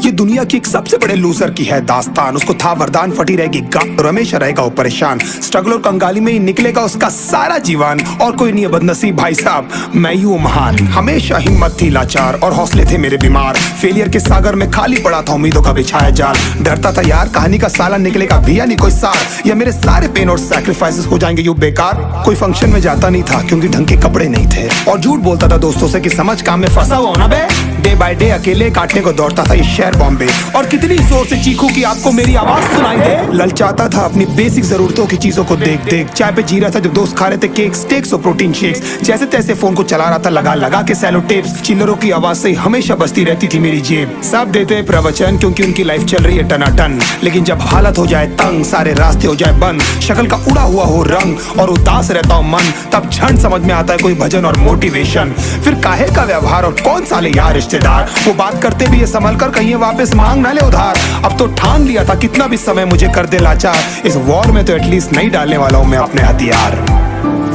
ये दुनिया की एक सबसे बड़े लूजर की है दास्तान। उसको था वरदान, फटी रहेगी और हमेशा रहेगा वो परेशान। स्ट्रगल और कंगाली में ही निकलेगा उसका सारा जीवन। और कोई नहीं है बदनसीब भाई साहब, मैं ही हूँ महान। हमेशा हिम्मत थी लाचार और हौसले थे मेरे बीमार। फेलियर के सागर में खाली पड़ा था उम्मीदों का बिछाया जाल। डरता था यार कहानी का साला निकलेगा भी या नहीं कोई सार, या मेरे सारे पेन और सैक्रिफाइसेस हो जाएंगे यूं बेकार। कोई फंक्शन में जाता नहीं था क्योंकि ढंग के कपड़े नहीं थे, और झूठ बोलता था दोस्तों से कि समझ काम में फंसा हुआ ना बे। डे बाय डे अकेले काटने को दौड़ता था ये शहर बॉम्बे। और कितनी जोर से चीखूं कि आपको मेरी आवाज सुनाई दे। ललचाता था अपनी बेसिक जरूरतों की चीजों को देख देख। चाय पे जी रहा था जब दोस्त खा रहे थे केक, स्टेक्स और प्रोटीन शेक्स। जैसे तैसे फोन को चला रहा था लगा लगा के सैलो टेप्स। चिल्लरों की आवाज से हमेशा बजती रहती थी मेरी जेब। सब देते प्रवचन क्योंकि उनकी लाइफ चल रही है टनाटन, लेकिन जब हालत हो जाए तंग, सारे रास्ते हो जाए बंद, शक्ल का उड़ा हुआ हो रंग और उदास रहता हूँ मन, तब क्षण समझ में आता है कोई भजन और मोटिवेशन। फिर काहे का व्यवहार और कौन साले यार रिश्तेदार, वो बात करते भी ये संभल कर कहीं वापस मांग ना ले उधार। अब तो ठान लिया था कितना भी समय मुझे कर दे लाचार, इस वॉर में तो एटलीस्ट नहीं डालने वाला हूँ मैं अपने हथियार।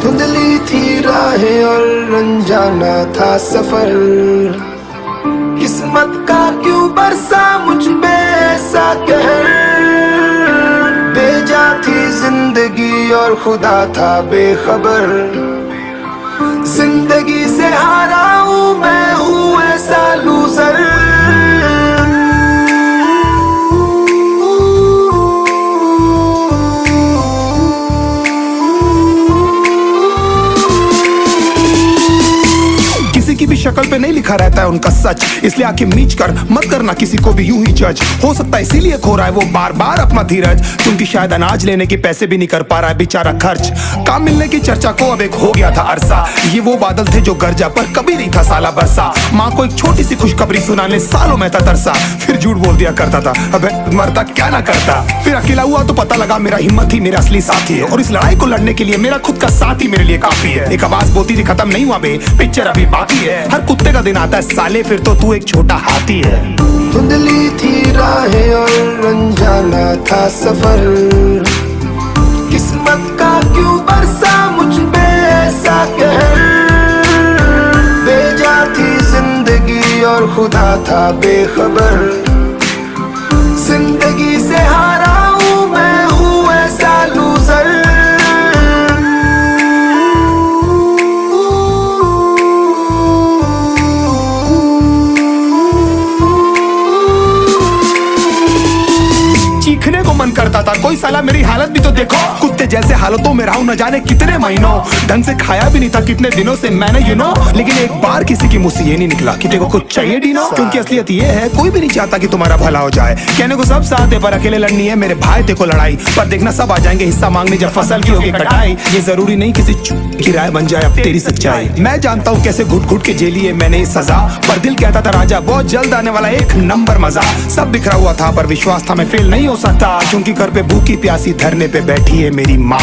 धुंधली थी राहें और अनजाना था सफर, किस्मत का क्यों बरसा मुझ पे ऐसा कहर। बेजा थी जिंदगी और खुदा था बेखबर, जिंदगी से हारा हूँ मैं हूँ ऐसा लूजर। की भी शक्ल पे नहीं लिखा रहता है उनका सच, इसलिए आंखें मीच कर मत करना किसी को भी यूं ही जज। हो सकता है इसीलिए खो रहा है वो बार बार अपना धीरज, क्योंकि शायद अनाज लेने के पैसे भी नहीं कर पा रहा है बेचारा खर्च। काम मिलने की चर्चा को अब एक हो गया था अरसा, ये वो बादल थे जो गरजा पर कभी नहीं था साला बरसा। माँ को एक छोटी सी खुशखबरी सुनाने सालों में था तरसा, फिर झूठ बोल दिया करता था अबे मरता क्या ना करता। फिर अकेला हुआ तो पता लगा मेरा हिम्मत ही मेरा असली साथी है, और इस लड़ाई को लड़ने के लिए मेरा खुद का साथ ही मेरे लिए काफी है। एक आवाज बोलती थी खत्म नहीं हुआ बे, पिक्चर अभी बाकी है। हर कुत्ते का दिन आता है साले, फिर तो तू एक छोटा हाथी है। धुंधली थी राहें और अनजाना था सफर, किस्मत का क्यों बरसा मुझ पे ऐसा कहर। बेजा थी जिंदगी और खुदा था बेखबर, जिंदगी से हारा हूँ मैं हूँ ऐसा लूजर। चीखने को मन करता था, कोई साला मेरी हालत भी तो देखो। कुत्ते जैसे हालतों में रहा हूं न जाने कितने महीनों, ढंग से खाया भी नहीं था कितने दिनों से मैंने लेकिन एक बार किसी की मुंह से ये नहीं निकला कि तेरे को कुछ चाहिए डीनो। क्योंकि असलियत ये है कोई भी नहीं चाहता कि तुम्हारा भला हो जाए। कहने को सब साथ है पर अकेले लड़नी है मेरे भाई देखो लड़ाई, पर देखना सब आ जाएंगे हिस्सा मांगने जब फसल की होगी कटाई। ये जरूरी नहीं किसी की राय बन जाए अब तेरी सच्चाई। मैं जानता हूँ कैसे घुट घुट के झेली है मैंने सजा, पर दिल कहता था राजा बहुत जल्द आने वाला एक नंबर मजा। सब बिखरा हुआ था पर विश्वास था मैं फेल नहीं हो सकता, क्योंकि घर पे भूखी प्यासी धरने पे बैठी है मेरी माँ।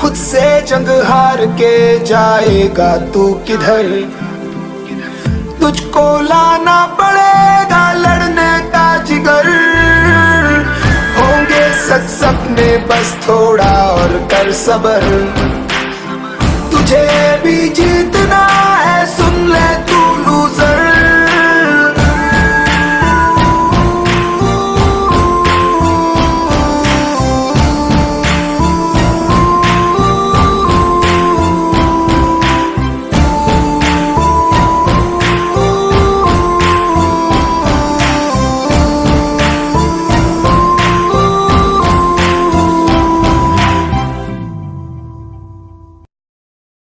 खुद से जंग हार के जाएगा तू किधर, तुझको लाना पड़ेगा लड़ने का जिगर। होंगे सच सपने बस थोड़ा और कर सबर, तुझे भी जीत